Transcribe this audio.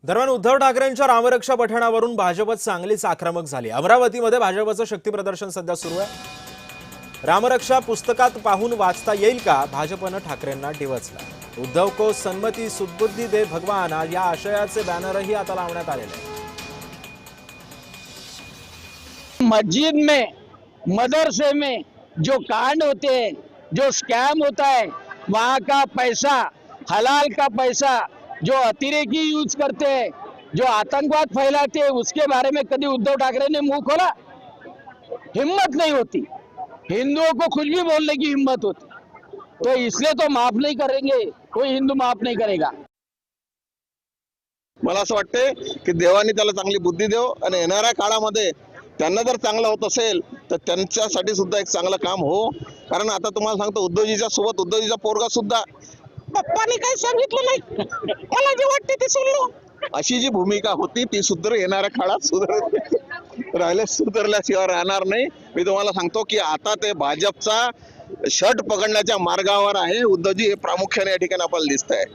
दरम्यान उद्धव ठाकरेंच्या रामरक्षा पठणावरून भाजप चांगलीच आक्रमक झाली। अमरावतीमध्ये भाजपचं शक्ती प्रदर्शन सध्या सुरू आहे। रामरक्षा पुस्तकात पाहून वाचता येईल का, भाजपनं ठाकरेंना डिवचलं। उद्धव को सन्मति सुदबुद्धि दे भगवान या आशयाचे बॅनरही आता लावण्यात आलेले आहेत। मस्जिद में, मदरसे में जो कांड होते हैं, जो स्कैम होता है, वहाँ का पैसा, हलाल का पैसा जो अतिरेकी यूज करते हैं, जो आतंकवाद फैलाते हैं, उसके बारे में कभी उद्धव ठाकरे ने मुंह खोला? हिम्मत नहीं होती। हिंदुओं को कुछ भी बोलने की हिम्मत होती, तो इसलिए तो माफ नहीं करेंगे, कोई हिंदू माफ नहीं करेगा। मला असं वाटते की देवानी त्याला चांगली बुद्धी देव आणि येणाऱ्या काळामध्ये त्यांना जर चांगलं होत असेल तर त्यांच्यासाठी सुद्धा एक चांगलं काम हो। कारण आता तुम्हाला सांगतो, उद्धवजीच्या सोबत उद्धवजीचा पोरगा सुद्धा पप्पानी काही सांगितलं नाही, मला जे वाटते ते सुरू, अशी जी भूमिका होती ती सुद्धा येणाऱ्या काळात सुधारल्याशिवाय राहणार नाही। मी तुम्हाला सांगतो की आता ते भाजपचा शर्ट पकडण्याच्या मार्गावर आहे उद्धवजी, हे प्रामुख्याने या ठिकाणी आपल्याला दिसत आहे।